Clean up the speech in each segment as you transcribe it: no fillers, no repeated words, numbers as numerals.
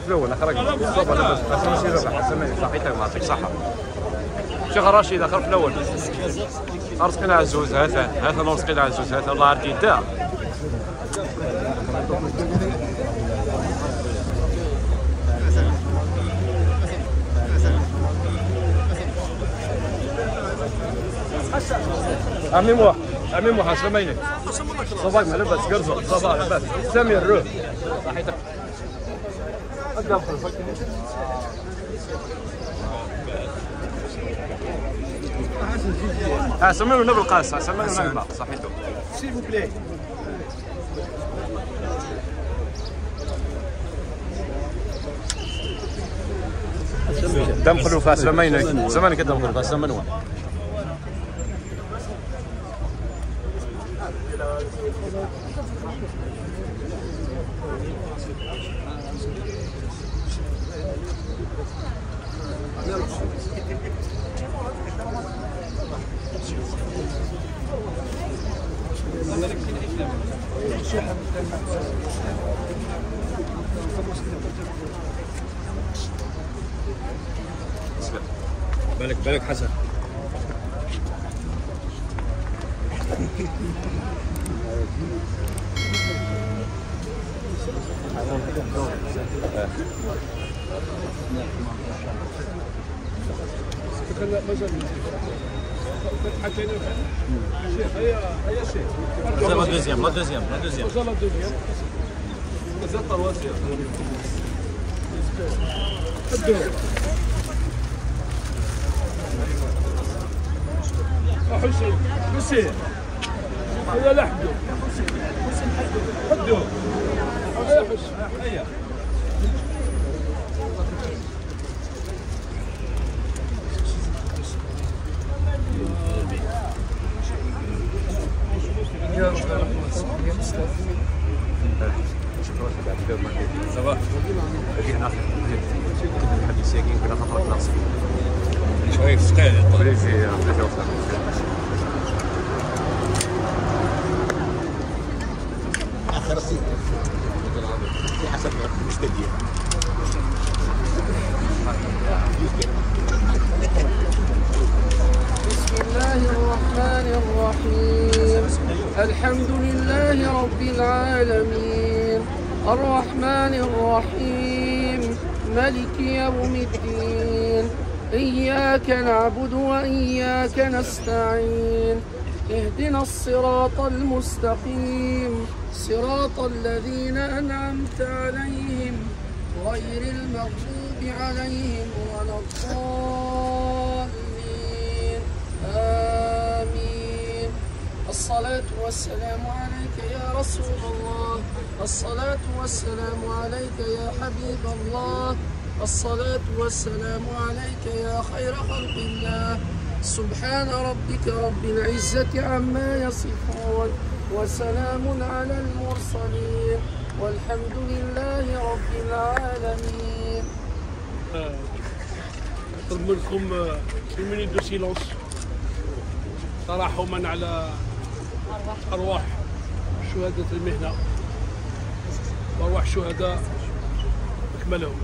في الاول اخرج صوب لاباس قسم ماشي ربح قسم صحيتك ما يعطيك صحه شيخ رشيد اخر في الاول ارزقنا عزوز هذا نرزقنا عزوز هذا الله عارف يداه عمي واحد سلامينك صباح ما لبس قرصه صباح لبس سمير روح صحيتك سمير ونبل القاس سمير ونبل صحيتو سي فو بلاي دم خلوفه سلامينك زمانك دم خلوفه سلامينك بالك حسن la deuxième. حسين هيا لحقوا حدوا هيا حسين هيا صباح كنا الحديث ساكن كنا خطرة ناقصين شوية ثقيل بريزي آخر السيد في حسب مشتدية بسم الله الرحمن الرحيم الحمد لله رب العالمين الرحمن الرحيم ملك يوم الدين إياك نعبد وإياك نستعين اهدنا الصراط المستقيم صراط الذين أنعمت عليهم غير المغضوب عليهم ولا الضالين آمين. الصلاة والسلام عليك يا رسول الله الصلاة والسلام عليك يا حبيب الله الصلاة والسلام عليك يا خير خلق الله سبحان ربك رب العزة عما يصفون وسلام على المرسلين والحمد لله رب العالمين. أطلب منكم المينيت دو سيلونس ترحما على أرواح شهداء المهنة وأرواح شهداء أكملهم.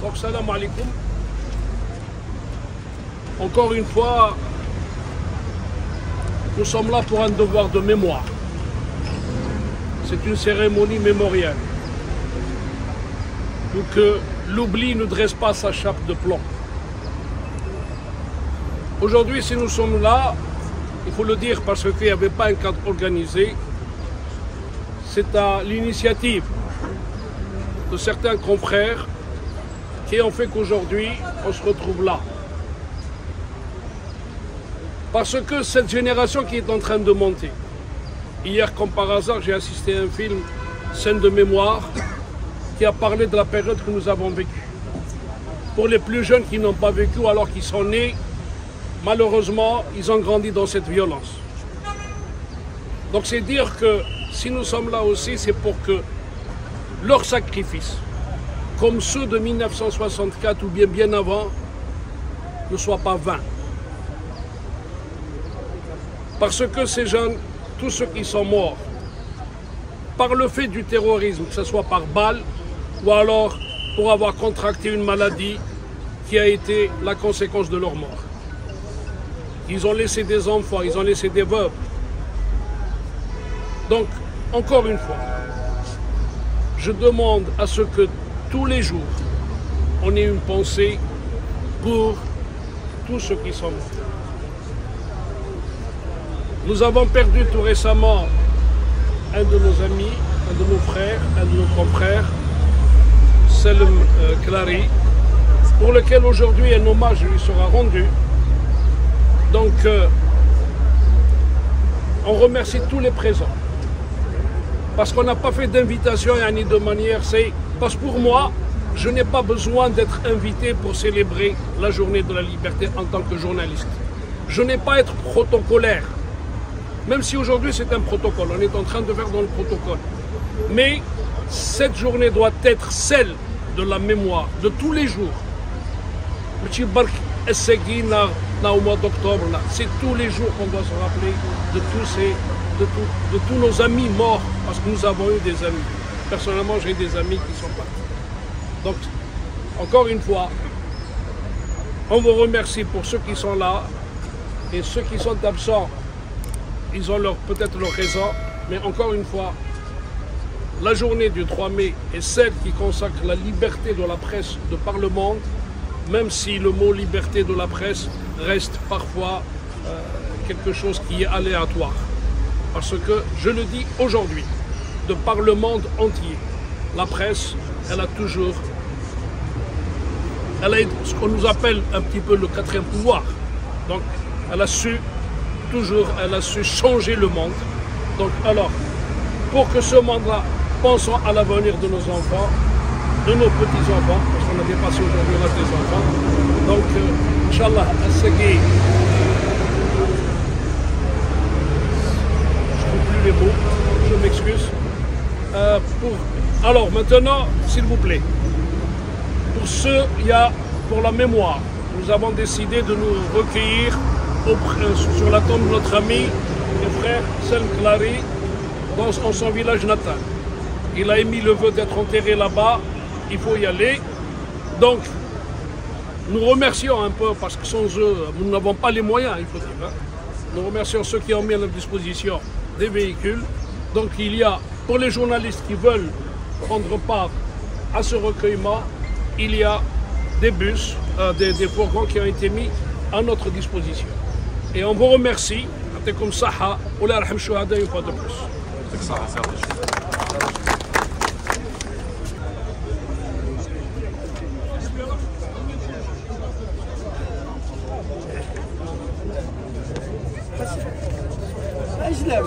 Donc, salam alaikum. Encore une fois, nous sommes là pour un devoir de mémoire. C'est une cérémonie mémorielle. Pour que l'oubli ne dresse pas sa chape de plomb. Aujourd'hui, si nous sommes là, il faut le dire parce qu'il n'y avait pas un cadre organisé, c'est à l'initiative de certains confrères qui ont fait qu'aujourd'hui, on se retrouve là. Parce que cette génération qui est en train de monter, hier, comme par hasard, j'ai assisté à un film, Scène de mémoire, qui a parlé de la période que nous avons vécue. Pour les plus jeunes qui n'ont pas vécu alors qu'ils sont nés malheureusement, ils ont grandi dans cette violence. Donc c'est dire que si nous sommes là aussi, c'est pour que leurs sacrifices, comme ceux de 1964 ou bien avant, ne soient pas vains. Parce que ces jeunes, tous ceux qui sont morts, par le fait du terrorisme, que ce soit par balle ou alors pour avoir contracté une maladie qui a été la conséquence de leur mort. Ils ont laissé des enfants, ils ont laissé des veuves. Donc, encore une fois, je demande à ce que tous les jours, on ait une pensée pour tous ceux qui sont morts. Nous avons perdu tout récemment un de nos amis, un de nos frères, un de nos confrères, Selm Klari, pour lequel aujourd'hui un hommage lui sera rendu. Donc, on remercie tous les présents. Parce qu'on n'a pas fait d'invitation ni de manière, c'est parce que pour moi, je n'ai pas besoin d'être invité pour célébrer la journée de la liberté en tant que journaliste. Je n'ai pas à être protocolaire. Même si aujourd'hui c'est un protocole, on est en train de faire dans le protocole. Mais cette journée doit être celle de la mémoire, de tous les jours. Au mois d'octobre, c'est tous les jours qu'on doit se rappeler de tous nos amis morts, parce que nous avons eu des amis. Personnellement, j'ai des amis qui sont partis. Donc, encore une fois, on vous remercie pour ceux qui sont là, et ceux qui sont absents, ils ont peut-être leur raison, mais encore une fois, la journée du 3 mai est celle qui consacre la liberté de la presse de par le monde, même si le mot liberté de la presse reste parfois quelque chose qui est aléatoire. Parce que, je le dis aujourd'hui, de par le monde entier, la presse, elle a toujours, elle a ce qu'on nous appelle un petit peu le quatrième pouvoir. Donc, elle a su changer le monde. Donc, alors, pour que ce monde-là, pensons à l'avenir de nos enfants, de nos petits-enfants, parce qu'on a dépassé aujourd'hui l'âge des enfants. Donc, Inch'Allah, Assegui, je ne trouve plus les mots, je m'excuse. Alors, maintenant, s'il vous plaît, pour la mémoire, nous avons décidé de nous recueillir sur la tombe de notre ami et frère Selm Klari, dans son village natal. Il a émis le vœu d'être enterré là-bas, il faut y aller. Donc, nous remercions un peu, parce que sans eux, nous n'avons pas les moyens, il faut dire. Hein. Nous remercions ceux qui ont mis à notre disposition des véhicules. Donc, il y a, pour les journalistes qui veulent prendre part à ce recueillement, il y a des bus, des fourgons qui ont été mis à notre disposition. Et on vous remercie, comme ça, ou la rahim shuhada une fois de plus. اجلب